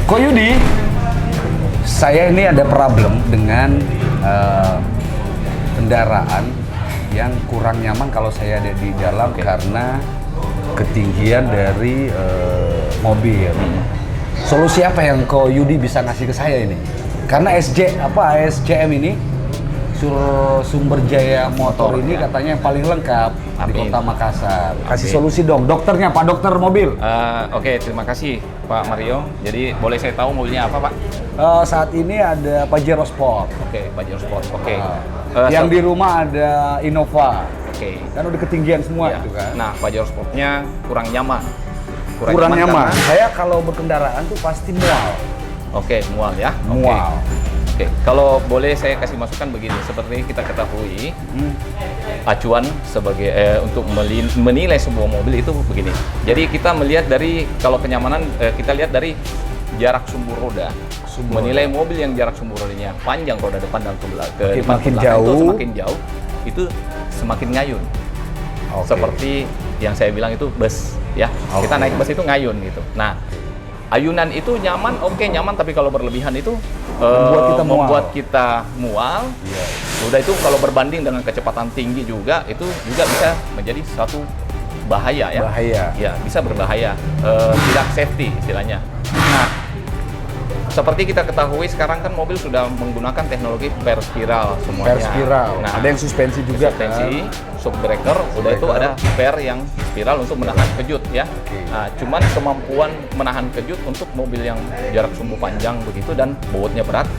Ko Yudi, saya ini ada problem dengan kendaraan yang kurang nyaman kalau saya ada di dalam karena ketinggian dari mobil. Solusi apa yang Ko Yudi bisa ngasih ke saya ini? Karena ASJM ini sumber jaya motor ini katanya yang paling lengkap di Kota Makassar. Kasih solusi dong, dokternya, Pak Dokter Mobil. Oke, terima kasih Pak Mario. Jadi boleh saya tahu mobilnya apa Pak? Saat ini ada Pajero Sport. Oke, Pajero Sport. Oke. Yang di rumah ada Innova. Oke. Kan udah ketinggian semua Ya. itu kan. Nah, Pajero Sportnya kurang nyaman. Kurang nyaman. karena- Saya kalau berkendaraan tuh pasti mual. Oke, mual ya. Oke. Mual. Oke, kalau boleh saya kasih masukan begini, seperti kita ketahui, acuan sebagai untuk menilai sebuah mobil itu begini. Jadi kita melihat dari kalau kenyamanan kita lihat dari jarak sumbu roda. Menilai mobil yang jarak sumbu rodanya panjang roda depan dan ke depan Makin ke belakang jauh. itu semakin jauh, itu semakin ngayun. Oke. Seperti yang saya bilang itu bus, ya. Kita naik bus itu ngayun gitu. Nah, ayunan itu nyaman, nyaman, tapi kalau berlebihan itu membuat kita mual. Iya. Udah itu kalau berbanding dengan kecepatan tinggi juga itu juga bisa menjadi suatu bahaya ya. Bahaya. Ya, bisa berbahaya. Tidak safety istilahnya. Nah, seperti kita ketahui sekarang kan mobil sudah menggunakan teknologi per spiral semuanya. Per spiral. Nah, Ada yang suspensi juga suspensi, kan. shock breaker, udah itu ada per yang spiral untuk menahan kejut ya. Nah, cuman kemampuan menahan kejut untuk mobil yang jarak sumbu panjang begitu dan bobotnya berat,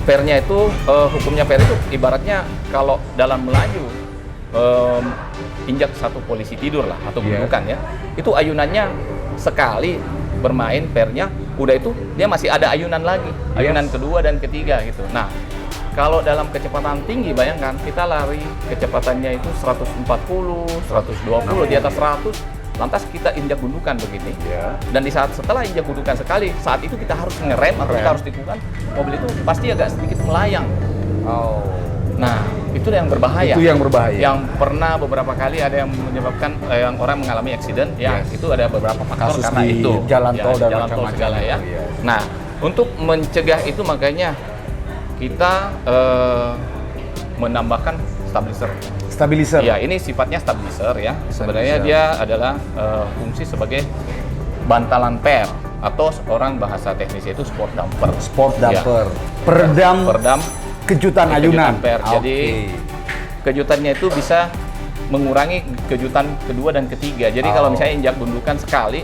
pernya itu hukumnya per itu ibaratnya kalau dalam melaju injak satu polisi tidur lah atau gundukan ya, itu ayunannya sekali bermain pernya, udah itu dia masih ada ayunan lagi, ayunan kedua dan ketiga gitu. Nah, kalau dalam kecepatan tinggi, bayangkan kita lari kecepatannya itu 140, 120, di atas 100, lantas kita injak gundukan begini. Dan di saat setelah injak gundukan sekali, saat itu kita harus ngerem atau kita harus tikungan, mobil itu pasti agak sedikit melayang. Nah, itu yang berbahaya. Itu yang berbahaya. Yang pernah beberapa kali ada yang menyebabkan yang orang mengalami accident, ya itu ada beberapa faktor Kasus karena di itu. jalan Ya, tol dan jalan tol macam-macam segala ya. itu, yes. Nah, untuk mencegah itu makanya kita menambahkan stabilizer. Stabilizer. Ya, ini sifatnya stabilizer ya. Sebenarnya Stabilizer. dia adalah fungsi sebagai bantalan per atau orang bahasa teknisnya itu sport damper. Sport Ya. damper. Peredam kejutan ayunan. Per. Jadi kejutannya itu bisa mengurangi kejutan kedua dan ketiga. Jadi kalau misalnya injak gundukan sekali,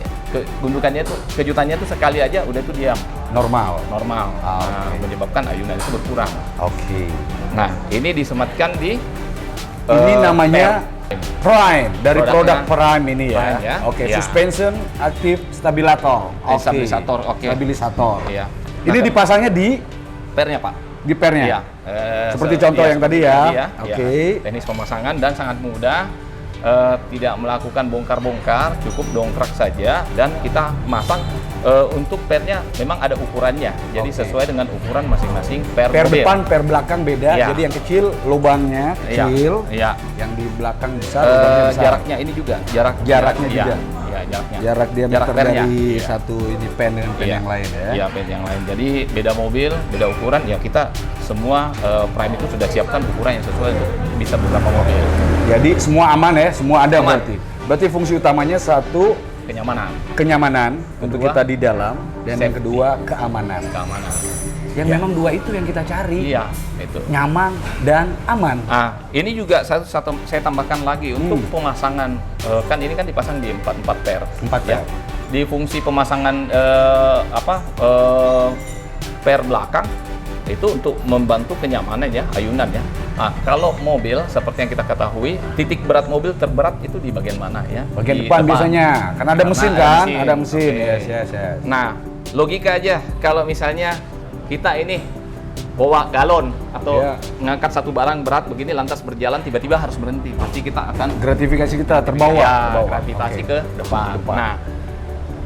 gundukannya itu kejutannya itu sekali aja udah itu diam. normal. Nah, menyebabkan ayunan itu berkurang. Oke. Nah, ini disematkan di Ini namanya Prime dari Produknya produk Prime ini ya. Prime ya. Oke, Ya. suspension active stabilisator. Stabilisator, oke. Stabilisator. Iya. Ini Nah, dipasangnya di pernya Pak. pernya. Iya. Seperti contoh yang tadi ya. Oke. Teknis pemasangan dan sangat mudah. Tidak melakukan bongkar-bongkar, cukup dongkrak saja dan kita masang untuk pernya memang ada ukurannya. Jadi sesuai dengan ukuran masing-masing per mobil. Depan, per belakang beda. Iya. Jadi yang kecil lubangnya kecil. Iya. Yang di belakang besar, lubangnya besar. Jaraknya ini juga jaraknya juga. Iya, jaraknya. Jarak diameter pernya. dari Iya. satu ini pen dengan pen Iya. yang lain ya. Iya, pen yang lain. Jadi beda mobil, beda ukuran. Ya kita semua Prime itu sudah siapkan ukuran yang sesuai untuk bisa beberapa mobil. Jadi semua aman ya, semua ada Aman. berarti. Berarti fungsi utamanya satu Kenyamanan, kenyamanan untuk Kedua, kita di dalam dan yang safety. kedua keamanan. keamanan. Yang memang dua itu yang kita cari. Iya, itu. Nyaman dan aman. Ini juga satu saya tambahkan lagi untuk pemasangan kan ini kan dipasang di 4 per. 4 ya. per. Di fungsi pemasangan per belakang itu untuk membantu kenyamanan ya, ayunan ya. Nah, kalau mobil seperti yang kita ketahui, titik berat mobil terberat itu di bagian mana ya? Bagian Di depan biasanya. Karena ada Karena mesin ada kan? mesin. Ada mesin. Oke. Yes. Nah, logika aja kalau misalnya kita ini bawa galon atau Iya. ngangkat satu barang berat begini lantas berjalan tiba-tiba harus berhenti, pasti kita akan Gratifikasi kita terbawa. ya, terbawa. gravitasi Oke. ke depan. Depan. Nah,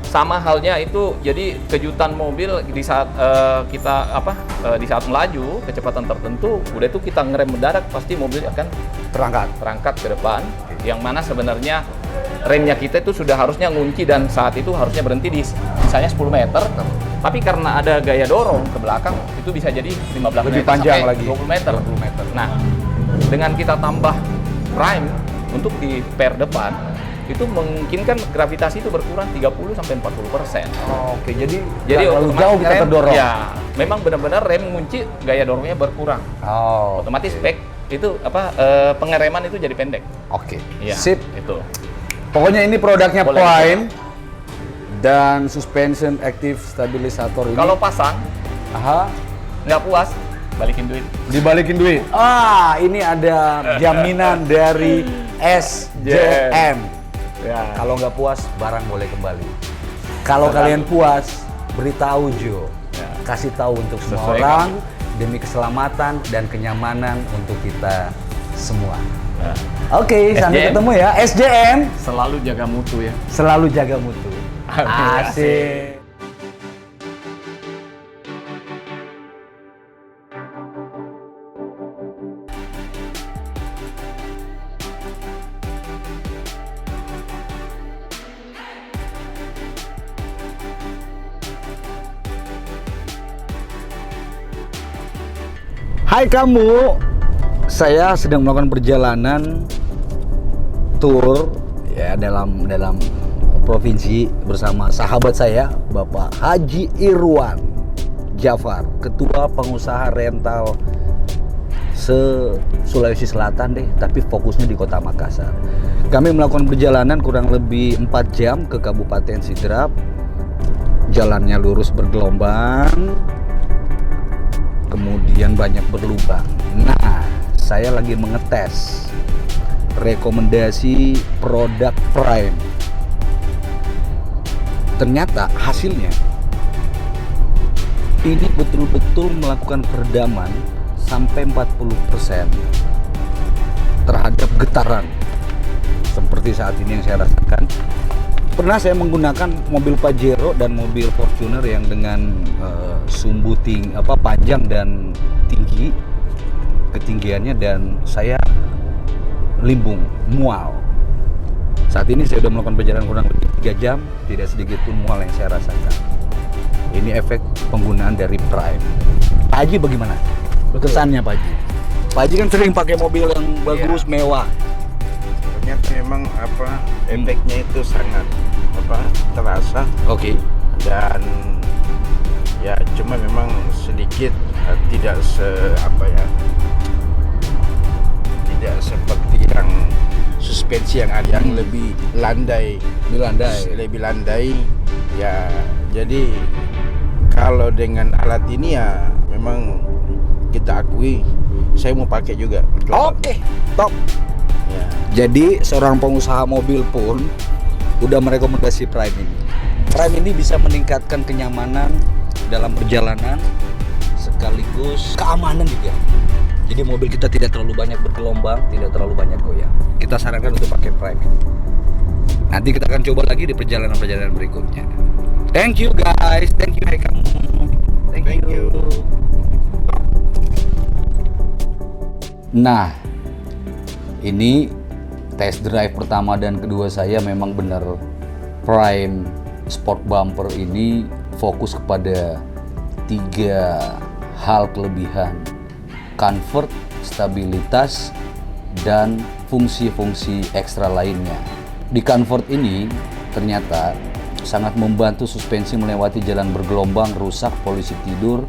sama halnya itu jadi kejutan mobil di saat di saat melaju kecepatan tertentu, udah itu kita ngerem mendadak pasti mobil akan Terangkat. terangkat ke depan. Yang mana sebenarnya remnya kita itu sudah harusnya ngunci dan saat itu harusnya berhenti di misalnya 10 meter. Tapi karena ada gaya dorong ke belakang, itu bisa jadi 15 Lebih meter panjang sampai lagi. 20 meter. 20 meter. Nah, dengan kita tambah prime untuk di pair depan, itu memungkinkan gravitasi itu berkurang 30-40%. Oke, jadi Jadi terlalu otomatis jauh kita rem, terdorong. Ya, memang benar-benar rem ngunci, gaya dorongnya berkurang. Oh, Otomatis back itu pengereman itu jadi pendek. oke. Iya, Sip. itu. Pokoknya ini produknya Boleh Prime dan suspension active stabilisator ini. Kalau pasang Aha, nggak puas, balikin duit. dibalikin duit. Ah, ini ada jaminan dari SJM. Ya. Kalau nggak puas, barang boleh kembali. Kalau Barang. kalian puas, beritahu Jo. Ya. Kasih tahu untuk semua Sesuai orang demi keselamatan dan kenyamanan untuk kita semua. Ya. Oke, sampai SJM. ketemu ya. SJM Selalu jaga mutu ya. selalu jaga mutu. Amin. Asik. Hai kamu, saya sedang melakukan perjalanan tour ya dalam provinsi bersama sahabat saya Bapak Haji Irwan Jafar, ketua pengusaha rental Sulawesi Selatan deh, tapi fokusnya di Kota Makassar. Kami melakukan perjalanan kurang lebih 4 jam ke Kabupaten Sidrap. Jalannya lurus bergelombang, kemudian banyak berlubang. Nah, saya lagi mengetes rekomendasi produk Prime. Ternyata hasilnya ini betul-betul melakukan peredaman sampai 40% terhadap getaran seperti saat ini yang saya rasakan. Pernah saya menggunakan mobil Pajero dan mobil Fortuner yang dengan sumbu panjang dan tinggi ketinggiannya, dan saya limbung, mual. Saat ini saya sudah melakukan perjalanan kurang lebih 3 jam, tidak sedikit pun mual yang saya rasakan. Ini efek penggunaan dari Prime. Pak Haji bagaimana? Kesannya Pak Haji? Pak Haji kan sering pakai mobil yang bagus, mewah. Ternyata memang efeknya itu sangat terasa. Oke. Dan ya cuma memang sedikit tidak tidak seperti yang suspensi yang ada yang lebih landai, lebih landai ya. Jadi kalau dengan alat ini ya memang kita akui, saya mau pakai juga. Oke, top. Ya. Jadi seorang pengusaha mobil pun udah merekomendasi Prime ini. Prime ini bisa meningkatkan kenyamanan dalam perjalanan sekaligus keamanan juga. Jadi mobil kita tidak terlalu banyak bergelombang, tidak terlalu banyak goyang. Kita sarankan untuk pakai Prime ini. Nanti kita akan coba lagi di perjalanan-perjalanan berikutnya. Thank you guys, thank you hai kamu. Thank you. Nah, ini test drive pertama dan kedua saya memang benar Prime Sport Bumper ini fokus kepada 3 hal kelebihan: comfort, stabilitas, dan fungsi-fungsi ekstra lainnya. Di comfort ini ternyata sangat membantu suspensi melewati jalan bergelombang, rusak, polisi tidur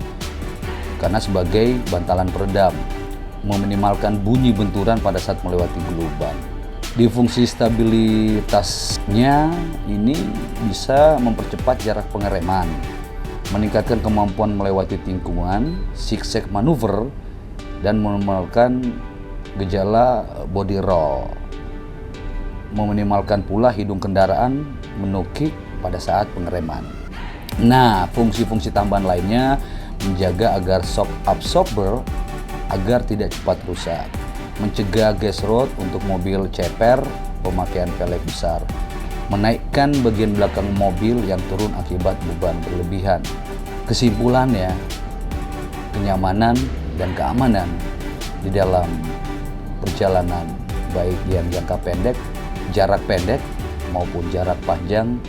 karena sebagai bantalan peredam, meminimalkan bunyi benturan pada saat melewati gelombang. Di fungsi stabilitasnya ini bisa mempercepat jarak pengereman, meningkatkan kemampuan melewati tikungan, zigzag manuver, dan meminimalkan gejala body roll, meminimalkan pula hidung kendaraan menukik pada saat pengereman. Nah, fungsi-fungsi tambahan lainnya menjaga agar shock absorber agar tidak cepat rusak, mencegah gas rod untuk mobil ceper, pemakaian velg besar, menaikkan bagian belakang mobil yang turun akibat beban berlebihan. Kesimpulannya, kenyamanan dan keamanan di dalam perjalanan baik yang jangka pendek, jarak pendek, maupun jarak panjang,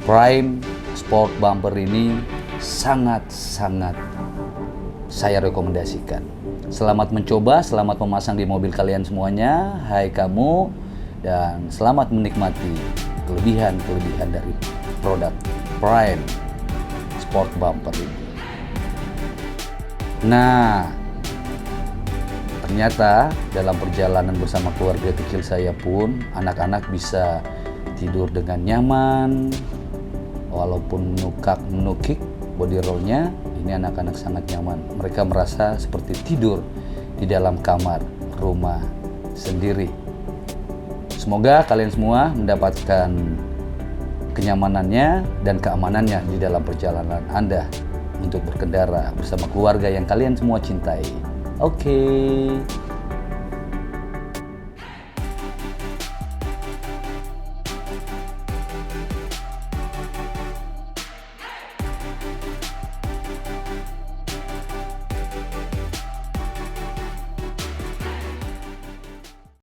Prime Sport Bumper ini sangat-sangat saya rekomendasikan. Selamat mencoba, selamat memasang di mobil kalian semuanya. Hai kamu, dan selamat menikmati kelebihan-kelebihan dari produk Prime Sport Bumper ini. Nah, ternyata dalam perjalanan bersama keluarga kecil saya pun, anak-anak bisa tidur dengan nyaman, walaupun menukik body rollnya, ini anak-anak sangat nyaman. Mereka merasa seperti tidur di dalam kamar rumah sendiri. Semoga kalian semua mendapatkan kenyamanannya dan keamanannya di dalam perjalanan Anda untuk berkendara bersama keluarga yang kalian semua cintai. Oke.